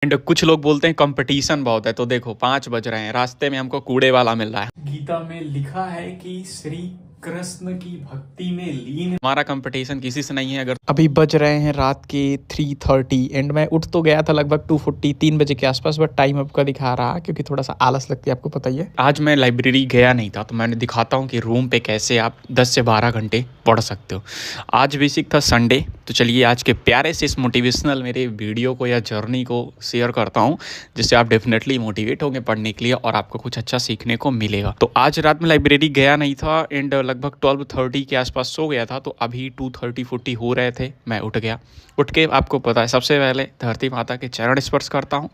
And कुछ लोग बोलते हैं कंपटीशन बहुत है, तो देखो 5 बज रहे हैं, रास्ते में हमको कूड़े वाला मिल रहा है। गीता में लिखा है कि श्री कृष्ण की भक्ति में लीन। हमारा कंपटीशन किसी से नहीं है। अगर अभी बज रहे हैं रात के 3:30 एंड मैं उठ तो गया था लगभग 2:40 3 बजे के आसपास, बट टाइम आपका दिखा रहा क्योंकि थोड़ा सा आलस लगती है, आपको पता ही है। आज मैं लाइब्रेरी गया नहीं था, तो मैंने दिखाता हूँ कि रूम पे कैसे आप 10 से 12 घंटे पढ़ सकते हो। आज बेसिक था संडे, तो चलिए आज के प्यारे से इस मोटिवेशनल मेरे वीडियो को या जर्नी को शेयर करता हूँ, जिससे आप डेफिनेटली मोटिवेट होंगे पढ़ने के लिए और आपको कुछ अच्छा सीखने को मिलेगा। तो आज रात में लाइब्रेरी गया नहीं था एंड लगभग 12:30 के आसपास सो गया था, तो अभी 2:30-40 हो रहे थे, मैं उठ गया। उठ के आपको पता है सबसे पहले धरती माता के चरण स्पर्श करता हूँ,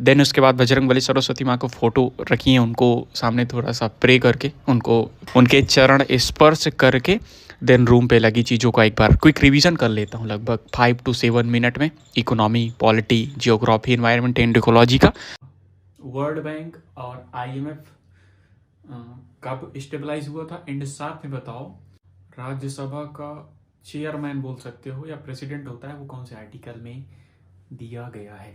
देन उसके बाद बजरंगबली सरस्वती माँ को फोटो रखी है, उनको सामने थोड़ा सा प्रे करके उनको उनके चरण स्पर्श करके देन रूम पे लगी चीज़ों का एक बार क्विक रिवीजन कर लेता हूँ लगभग 5 to 7 मिनट में। Economy, polity, geography, environment and ecology का। वर्ल्ड बैंक और IMF कब स्टेबलाइज हुआ था, एंड साथ में बताओ राज्यसभा का चेयरमैन बोल सकते हो या प्रेसिडेंट होता है, वो कौन से आर्टिकल में दिया गया है,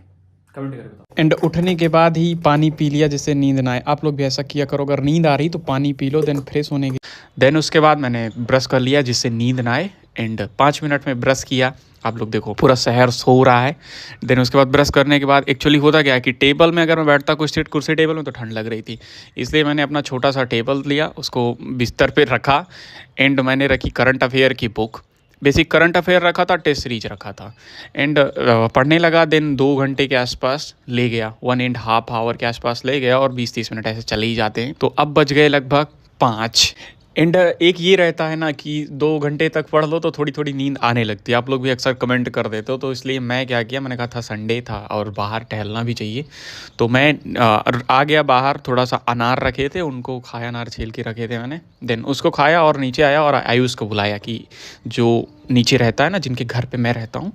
कमेंट करके बताओ। एंड उठने के बाद ही पानी पी लिया जिससे नींद ना आए। आप लोग भी ऐसा किया करो, अगर नींद आ रही तो पानी पी लो, देन फ्रेश होने के देन उसके बाद मैंने ब्रश कर लिया जिससे नींद ना आए, एंड 5 मिनट में ब्रश किया। आप लोग देखो पूरा शहर सो रहा है। देन उसके बाद ब्रश करने के बाद एक्चुअली होता क्या है कि टेबल में अगर मैं बैठता कोई स्ट्रेट कुर्सी टेबल में तो ठंड लग रही थी, इसलिए मैंने अपना छोटा सा टेबल लिया, उसको बिस्तर पे रखा एंड मैंने रखी करंट अफेयर की बुक। बेसिक करंट अफेयर रखा था, टेस्ट सीरीज रखा था एंड पढ़ने लगा। देन 2 घंटे के आसपास ले गया, 1.5 आवर के आसपास ले गया और 20-30 मिनट ऐसे चले ही जाते हैं। तो अब बज गए लगभग 5 एंड एक ये रहता है ना कि 2 घंटे तक पढ़ लो तो थोड़ी थोड़ी नींद आने लगती है। आप लोग भी अक्सर कमेंट कर देते हो, तो इसलिए मैं क्या किया, मैंने कहा था संडे था और बाहर टहलना भी चाहिए, तो मैं आ गया बाहर। थोड़ा सा अनार रखे थे, उनको खाया, अनार छील के रखे थे मैंने, देन उसको खाया और नीचे आया और आयुष को बुलाया कि जो नीचे रहता है ना, जिनके घर पे मैं रहता हूँ,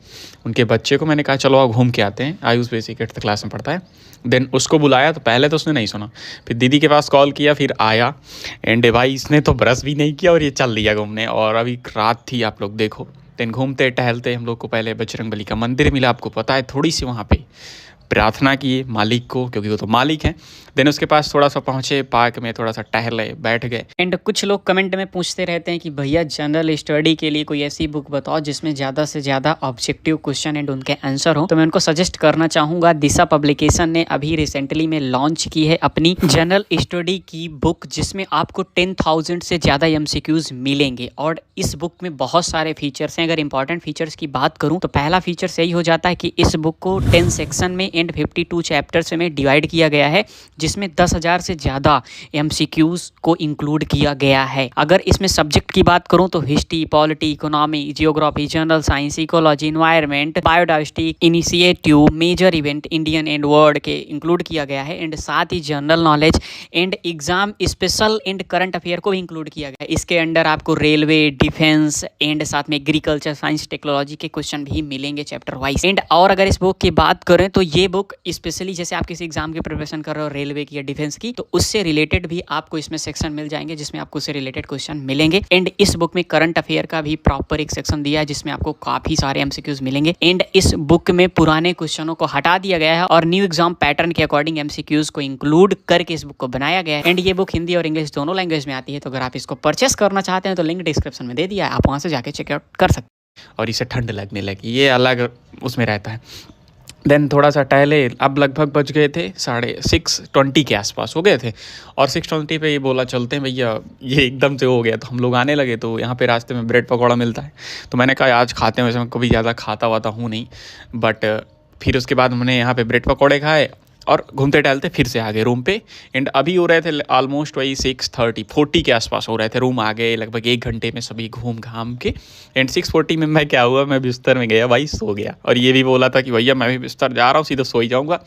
उनके बच्चे को मैंने कहा चलो आओ घूम के आते हैं। आयुष बेसिक 8th क्लास में पढ़ता है। देन उसको बुलाया, तो पहले तो उसने नहीं सुना, फिर दीदी के पास कॉल किया, फिर आया एंड भाई इसने तो ब्रश भी नहीं किया और ये चल दिया घूमने, और अभी रात थी आप लोग देखो। देन घूमते टहलते हम लोग को पहले बजरंगबली का मंदिर मिला, आपको पता है, थोड़ी सी वहाँ पे प्रार्थना किए मालिक को, क्योंकि वो तो मालिक हैं। देन उसके पास थोड़ा सा पहुँचे, पार्क में थोड़ा सा टहले, बैठ गए। एंड कुछ लोग कमेंट में पूछते रहते हैं कि भैया जनरल स्टडी के लिए कोई ऐसी बुक बताओ जिसमें ज़्यादा से ज़्यादा ऑब्जेक्टिव क्वेश्चन एंड उनके आंसर हो। तो मैं उनको सजेस्ट करना चाहूँगा, दिशा पब्लिकेशन ने अभी रिसेंटली में लॉन्च की है अपनी जनरल स्टडी की बुक, जिसमें आपको 10,000 से ज़्यादा MCQs मिलेंगे और इस बुक में बहुत सारे फीचर्स हैं। अगर इंपॉर्टेंट फीचर्स की बात करूँ तो पहला फीचर यही हो जाता है कि इस बुक को 10 सेक्शन में एंड 52 चैप्टर्स में डिवाइड किया गया है, जिसमें 10,000 से ज़्यादा MCQs को इंक्लूड किया गया है। अगर इसमें सब्जेक्ट की बात करूं तो history, polity, economy, geography, general science, ecology, environment, biodiversity, initiative, major event Indian and world के इंक्लूड किया गया है, एंड साथ ही general knowledge and exam special and current affair को भी इंक्लूड किया गया है। इसके अंडर आपको रेलवे, डिफेंस एंड साथ में एग्रीकल्चर, साइंस, टेक्नोलॉजी के क्वेश्चन भी मिलेंगे चैप्टर वाइज। एंड और अगर इस बुक की बात करें तो ये बुक स्पेशली जैसे आप किसी एग्जाम की प्रिपरेशन कर रहे हो, रेलवे की या डिफेंस की, तो उससे रिलेटेड भी आपको इसमें सेक्शन मिल जाएंगे जिसमें आपको उससे रिलेटेड क्वेश्चन मिलेंगे। एंड इस बुक में करंट अफेयर का भी प्रॉपर एक सेक्शन दिया है जिसमें आपको काफी सारे MCQs मिलेंगे। एंड इस बुक में पुराने क्वेश्चनों को हटा दिया गया है और न्यू एग्जाम पैटर्न के अकॉर्डिंग MCQs को इंक्लूड करके इस बुक को बनाया गया है। एंड ये बुक हिंदी और इंग्लिश दोनों लैंग्वेज में आती है, तो अगर आप इसको परचेस करना चाहते हैं तो लिंक डिस्क्रिप्शन में दे दिया है, आप वहां से जाके चेकआउट कर सकते हैं। और इसे ठंड लगने लगी, ये अलग उसमें रहता है। देन थोड़ा सा टहले, अब लगभग बज गए थे 6:20 के आसपास हो गए थे, और 6:20 पे ये बोला चलते हैं भैया, ये एकदम से हो गया। तो हम लोग आने लगे, तो यहाँ पे रास्ते में ब्रेड पकौड़ा मिलता है, तो मैंने कहा आज खाते हैं। वैसे मैं कभी ज़्यादा खाता वाता हूँ नहीं, बट फिर उसके बाद हमने यहाँ पे ब्रेड पकौड़े खाए और घूमते टहलते फिर से आ गए रूम पे। एंड अभी हो रहे थे ऑलमोस्ट वही 6:30-40 के आसपास हो रहे थे। रूम आ गए लगभग 1 घंटे में सभी घूम घाम के। एंड 6:40 में मैं क्या हुआ, मैं बिस्तर में गया भाई, सो गया। और ये भी बोला था कि भैया मैं भी बिस्तर जा रहा हूँ, सीधा सो ही जाऊँगा।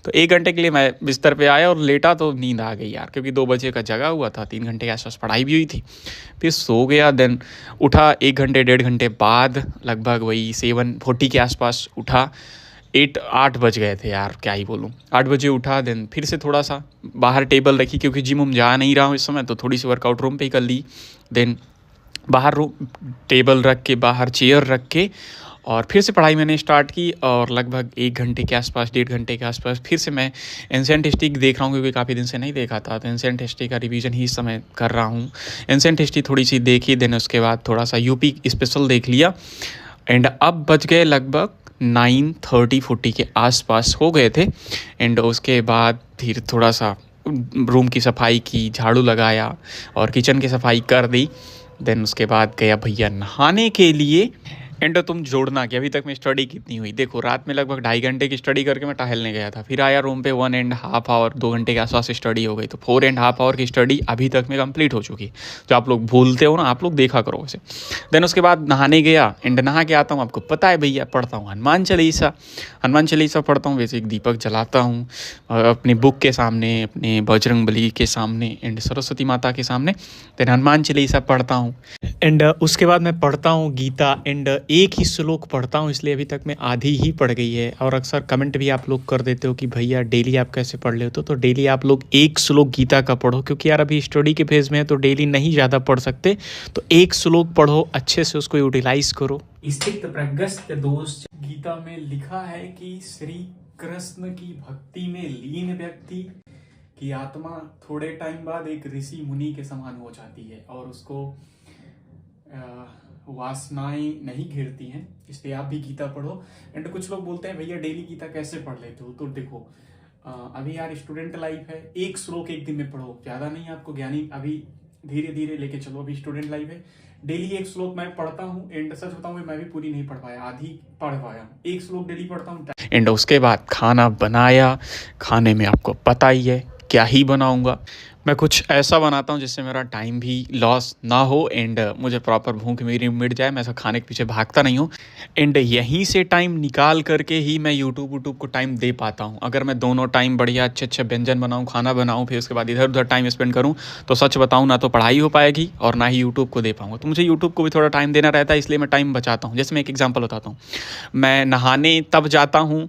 तो 1 घंटे के लिए मैं बिस्तर पे आया और लेटा, तो नींद आ गई यार, क्योंकि 2 बजे का जगा हुआ था, 3 घंटे के आसपास पढ़ाई भी हुई थी। फिर सो गया, देन उठा 1 घंटे 1.5 घंटे बाद, लगभग वही 7:40 के आसपास उठा। 8 बज गए थे यार, क्या ही बोलूँ। 8 बजे उठा, देन फिर से थोड़ा सा बाहर टेबल रखी, क्योंकि जिम उम जा नहीं रहा हूँ इस समय, तो थोड़ी सी वर्कआउट रूम पे ही कर ली। देन बाहर टेबल रख के, बाहर चेयर रख के और फिर से पढ़ाई मैंने स्टार्ट की और लगभग 1 घंटे के आसपास, 1.5 घंटे के आसपास फिर से मैं एंशिएंट हिस्ट्री देख रहा हूँ, क्योंकि काफ़ी दिन से नहीं देखा था। तो एंशिएंट हिस्ट्री का रिवीजन ही इस समय कर रहा हूँ। एंशिएंट हिस्ट्री थोड़ी सी देखी, देन उसके बाद थोड़ा सा यूपी स्पेशल देख लिया। एंड अब बज गए लगभग 9:30-40 के आसपास हो गए थे। एंड उसके बाद फिर थोड़ा सा रूम की सफाई की, झाड़ू लगाया और किचन की सफाई कर दी। देन उसके बाद गया भैया नहाने के लिए। एंड तुम जोड़ना कि अभी तक मैं स्टडी कितनी हुई, देखो रात में लगभग 2.5 घंटे की स्टडी करके मैं टहलने गया था, फिर आया रूम पे 1.5 आवर, 2 घंटे के आसपास स्टडी हो गई, तो 4.5 आवर की स्टडी अभी तक में कंप्लीट हो चुकी। जो आप लोग भूलते हो ना, आप लोग देखा करो उसे। देन उसके बाद नहाने गया। एंड नहा के आता हूँ, आपको पता है भैया पढ़ता हूँ हनुमान चालीसा पढ़ता हूँ। वैसे एक दीपक जलाता हूँ अपनी बुक के सामने, अपने बजरंगबली के सामने एंड सरस्वती माता के सामने। देन हनुमान चालीसा पढ़ता हूँ। एंड उसके बाद मैं पढ़ता हूँ गीता। एंड एक ही श्लोक पढ़ता हूँ, इसलिए अभी तक मैं आधी ही पढ़ गई है। और अक्सर कमेंट भी आप लोग कर देते हो कि भैया डेली आप कैसे पढ़ लेते हो। तो डेली आप लोग एक श्लोक गीता का पढ़ो, क्योंकि यार अभी स्टडी के फेज में है तो डेली नहीं ज़्यादा पढ़ सकते। तो एक श्लोक पढ़ो, अच्छे से उसको यूटिलाइज करो। स्थित प्रज्ञस्य दोष। गीता में लिखा है कि श्री कृष्ण की भक्ति में लीन व्यक्ति की आत्मा थोड़े टाइम बाद एक ऋषि मुनि के समान हो जाती है और उसको वासनाएं नहीं घेरती हैं। इसलिए आप भी गीता पढ़ो। एंड कुछ लोग बोलते हैं भैया डेली गीता कैसे पढ़ लेते हो। तो देखो अभी यार स्टूडेंट लाइफ है, एक श्लोक एक दिन में पढ़ो, ज्यादा नहीं आपको ज्ञानी अभी धीरे धीरे लेके चलो। अभी स्टूडेंट लाइफ है, डेली एक श्लोक मैं पढ़ता हूँ। एंड सच बताऊँ मैं भी पूरी नहीं पढ़ पाया, आधी पढ़ पाया हूँ। एक श्लोक डेली पढ़ता हूँ। एंड उसके बाद खाना बनाया। खाने में आपको पता ही है क्या ही बनाऊंगा। मैं कुछ ऐसा बनाता हूँ जिससे मेरा टाइम भी लॉस ना हो एंड मुझे प्रॉपर भूख मेरी मिट जाए। मैं ऐसा खाने के पीछे भागता नहीं हूँ। एंड यहीं से टाइम निकाल करके ही मैं यूट्यूब को टाइम दे पाता हूँ। अगर मैं दोनों टाइम बढ़िया अच्छे व्यंजन बनाऊँ, खाना बनाऊँ, फिर उसके बाद इधर उधर टाइम स्पेंड करूँ, तो सच बताऊँ ना तो पढ़ाई हो पाएगी और ना ही यूट्यूब को दे पाऊँगा। तो मुझे यूट्यूब को भी थोड़ा टाइम देना रहता है, इसलिए मैं टाइम बचाता हूँ। जैसे मैं एक एग्जाम्पल बताता हूँ, मैं नहाने तब जाता हूँ,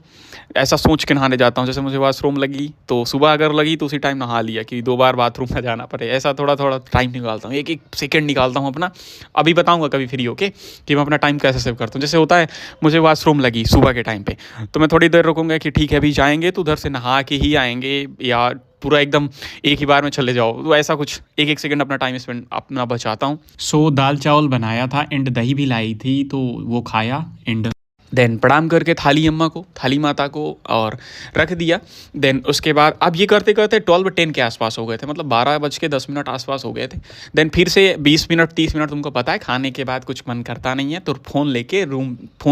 ऐसा सोच के नहाने जाता हूँ जैसे मुझे वॉशरूम लगी तो सुबह अगर लगी तो उसी टाइम नहा लिया कि 2 बार बाथरूम में जाना पड़े। ऐसा थोड़ा थोड़ा टाइम निकालता हूँ, एक सेकंड निकालता हूँ अपना। अभी बताऊँगा कभी फ्री होके कि मैं अपना टाइम कैसे सेव करता हूँ। जैसे होता है मुझे वॉशरूम लगी सुबह के टाइम पे, तो मैं थोड़ी देर रुकूंगा कि ठीक है अभी जाएंगे तो उधर से नहा के ही आएंगे, या पूरा एकदम एक ही बार में चले जाओ। तो ऐसा कुछ एक सेकंड अपना टाइम स्पेंड अपना बचाता हूँ। सो दाल चावल बनाया था एंड दही भी लाई थी तो वो खाया। एंड देन प्रणाम करके थाली माता को और रख दिया। देन उसके बाद अब ये करते करते 12:10 के आसपास हो गए थे, मतलब 12:10 आसपास हो गए थे। देन फिर से 20 मिनट 30 मिनट, तुमको पता है खाने के बाद कुछ मन करता नहीं है तो फ़ोन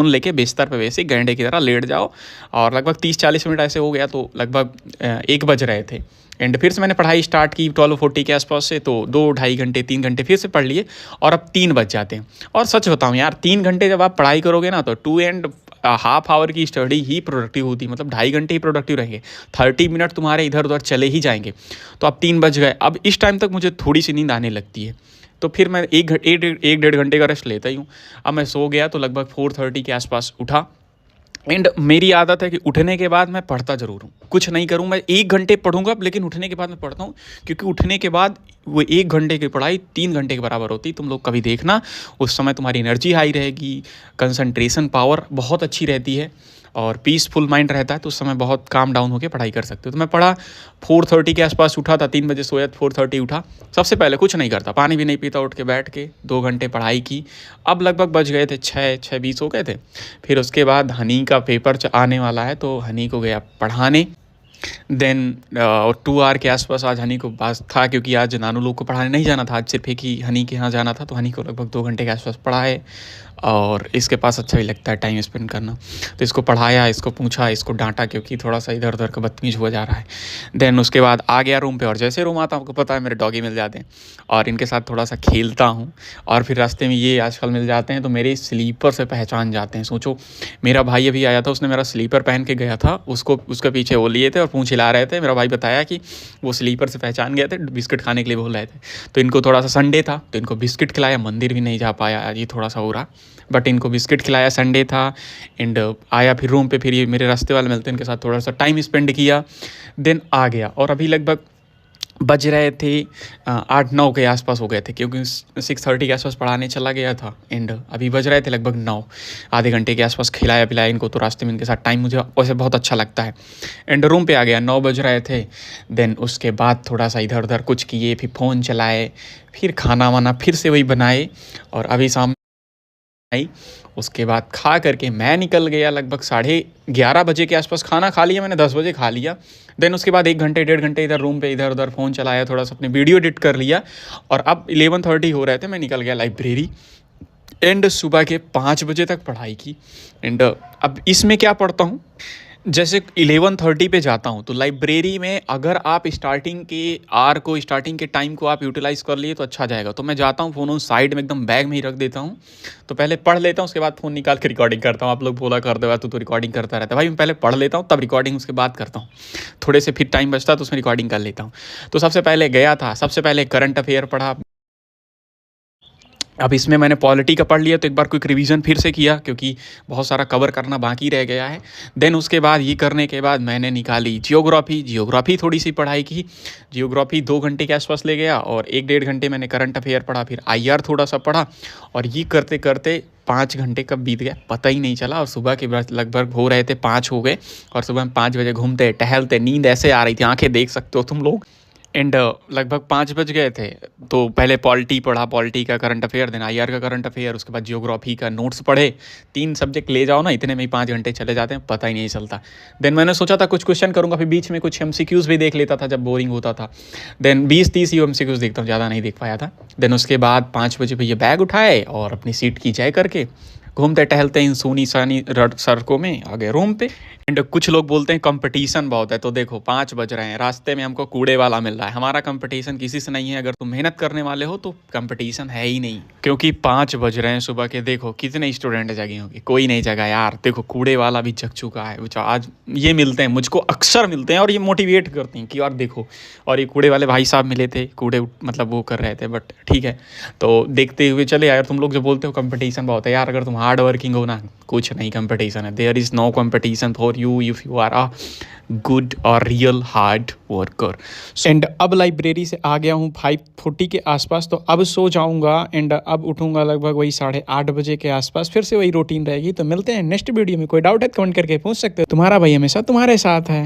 लेके बिस्तर पे वैसे गैंडे की तरह लेट जाओ। और लगभग 30-40 मिनट ऐसे हो गया तो लगभग 1 बज रहे थे। एंड फिर से मैंने पढ़ाई स्टार्ट की 12:40 के आसपास से, तो 2-2.5 घंटे 3 घंटे फिर से पढ़ लिए और अब 3 बज जाते हैं। और सच बताऊं यार 3 घंटे जब आप पढ़ाई करोगे ना तो 2.5 आवर की स्टडी ही प्रोडक्टिव होती है, मतलब 2.5 घंटे ही प्रोडक्टिव रहेंगे, 30 मिनट तुम्हारे इधर उधर चले ही जाएंगे। तो अब 3 बज गए, अब इस टाइम तक मुझे थोड़ी सी नींद आने लगती है, तो फिर मैं एक 1-1.5 घंटे का रेस्ट लेता ही हूँ। अब मैं सो गया तो लगभग 4:30 के आसपास उठा। एंड मेरी आदत है कि उठने के बाद मैं पढ़ता ज़रूर हूँ, कुछ नहीं करूँ मैं 1 घंटे पढ़ूंगा लेकिन उठने के बाद मैं पढ़ता हूँ, क्योंकि उठने के बाद वो 1 घंटे की पढ़ाई 3 घंटे के बराबर होती है। तुम लोग कभी देखना, उस समय तुम्हारी एनर्जी हाई रहेगी, कंसंट्रेशन पावर बहुत अच्छी रहती है और पीसफुल माइंड रहता है, तो उस समय बहुत काम डाउन होकर पढ़ाई कर सकते हो। तो मैं पढ़ा 4:30 के आसपास उठा था, 3 बजे सोया, 4:30 उठा। सबसे पहले कुछ नहीं करता, पानी भी नहीं पीता, उठ के बैठ के 2 घंटे पढ़ाई की। अब लगभग बज गए थे 6:20 हो गए थे। फिर उसके बाद हनी का पेपर आने वाला है तो हनी को गया पढ़ाने। देन 2 आवर के आसपास आज हनी को पास था, क्योंकि आज नानू लोग को पढ़ाने नहीं जाना था, आज सिर्फ एक ही हनी के यहाँ जाना था। तो हनी को लगभग 2 घंटे के आसपास पढ़ाए और इसके पास अच्छा भी लगता है टाइम स्पेंड करना, तो इसको पढ़ाया, इसको पूछा, इसको डांटा क्योंकि थोड़ा सा इधर उधर का बदतमीज हुआ जा रहा है। देन उसके बाद आ गया रूम पे, और जैसे रूम आता आपको पता है मेरे डॉगी मिल जाते हैं और इनके साथ थोड़ा सा खेलता हूँ। और फिर रास्ते में ये आजकल मिल जाते हैं तो मेरे स्लीपर से पहचान जाते हैं। सोचो मेरा भाई अभी आया था, उसने मेरा स्लीपर पहन के गया था, उसको उसके पीछे वो लिए थे और पूंछ हिला रहे थे। मेरा भाई बताया कि वो स्लीपर से पहचान गए थे, बिस्किट खाने के लिए बोल रहे थे। तो इनको थोड़ा सा संडे था तो इनको बिस्किट खिलाया, मंदिर भी नहीं जा पाया आज, ये थोड़ा सा हो रहा, बट इनको बिस्किट खिलाया, संडे था। एंड आया फिर रूम पे, फिर ये मेरे रास्ते वाले मिलते हैं, इनके साथ थोड़ा सा टाइम स्पेंड किया, देन आ गया। और अभी लगभग बज रहे थे 8-9 के आसपास हो गए थे, क्योंकि 6:30 के आसपास पढ़ाने चला गया था। एंड अभी बज रहे थे लगभग 9। आधे घंटे के आसपास खिलाया पिलाया इनको, तो रास्ते में इनके साथ टाइम मुझे वैसे बहुत अच्छा लगता है। एंड रूम पे आ गया, 9 बज रहे थे। देन उसके बाद थोड़ा सा इधर उधर कुछ किए, फिर फ़ोन चलाए, फिर खाना वाना फिर से वही बनाए, और अभी शाम आई। उसके बाद खा करके मैं निकल गया लगभग 11:30 बजे के आसपास। खाना खा लिया मैंने, 10 बजे खा लिया। देन उसके बाद 1 घंटे 1.5 घंटे इधर रूम पे इधर उधर फ़ोन चलाया, थोड़ा सा अपने वीडियो एडिट कर लिया, और अब 11:30 हो रहे थे, मैं निकल गया लाइब्रेरी। एंड सुबह के 5 बजे तक पढ़ाई की। एंड अब इसमें क्या पढ़ता हूँ, जैसे 11:30 पे जाता हूँ तो लाइब्रेरी में अगर आप स्टार्टिंग के टाइम को आप यूटिलाइज़ कर लिए तो अच्छा जाएगा। तो मैं जाता हूँ, फ़ोन साइड में एकदम बैग में ही रख देता हूँ, तो पहले पढ़ लेता हूँ, उसके बाद फ़ोन निकाल के रिकॉर्डिंग करता हूँ। आप लोग बोला कर दो तो रिकॉर्डिंग करता रहता है, भाई मैं पहले पढ़ लेता हूँ तब रिकॉर्डिंग उसके बाद करता हूँ। थोड़े से फिर टाइम बचता है तो उसमें रिकॉर्डिंग कर लेता हूँ। तो सबसे पहले करंट अफेयर पढ़ा। अब इसमें मैंने पॉलिटी का पढ़ लिया, तो एक बार क्विक रिवीजन फिर से किया, क्योंकि बहुत सारा कवर करना बाकी रह गया है। देन उसके बाद ये करने के बाद मैंने निकाली जियोग्राफी थोड़ी सी पढ़ाई की। जियोग्राफी 2 घंटे के आसपास ले गया, और 1-1.5 घंटे मैंने करंट अफेयर पढ़ा, फिर IR थोड़ा सा पढ़ा, और ये करते करते 5 घंटे कब बीत गया पता ही नहीं चला। और सुबह के बाद लगभग हो रहे थे 5 हो गए, और सुबह में 5 बजे घूमते टहलते नींद ऐसे आ रही थी, आंखें देख सकते हो तुम लोग। एंड लगभग 5 बज गए थे, तो पहले पॉलिटी पढ़ा, पॉलिटी का करंट अफेयर, देन IR का करंट अफेयर, उसके बाद जियोग्राफी का नोट्स पढ़े। 3 सब्जेक्ट ले जाओ ना, इतने में ही 5 घंटे चले जाते हैं, पता ही नहीं चलता। देन मैंने सोचा था कुछ क्वेश्चन करूँगा, फिर बीच में कुछ MCQs भी देख लेता था जब बोरिंग होता था। देन 20-30 MCQs देखता हूँ, ज़्यादा नहीं देख पाया था। देन उसके बाद 5 बजे भैया बैग उठाए और अपनी सीट की जय करके घूमते टहलते इन सूनी सानी सड़कों में आ गए रूम पे। एंड कुछ लोग बोलते हैं कंपटीशन बहुत है, तो देखो 5 बज रहे हैं, रास्ते में हमको कूड़े वाला मिल रहा है। हमारा कंपटीशन किसी से नहीं है, अगर तुम मेहनत करने वाले हो तो कंपटीशन है ही नहीं, क्योंकि 5 बज रहे हैं सुबह के। देखो कितने स्टूडेंट जगे होंगे, कोई नहीं जगा यार। देखो कूड़े वाला भी जग चुका है, आज ये मिलते हैं, मुझको अक्सर मिलते हैं, और ये मोटिवेट करते हैं कि यार देखो। और ये कूड़े वाले भाई साहब मिले थे, कूड़े मतलब वो कर रहे थे, बट ठीक है, तो देखते हुए चले यार। तुम लोग जो बोलते हो कंपटीशन बहुत है यार, अगर तुम हार्ड वर्किंग हो ना, कुछ नहीं कंपटीशन है। There is no competition for you if you are a good or real hard worker. And अब लाइब्रेरी से आ गया हूँ 5:40 के आसपास, तो अब सो जाऊँगा। एंड अब उठूँगा लगभग वही 8:30 बजे के आसपास, फिर से वही रूटीन रहेगी। तो मिलते हैं नेक्स्ट वीडियो में। कोई डाउट है कमेंट करके पूछ सकते हो, तुम्हारा भाई हमेशा तुम्हारे साथ है।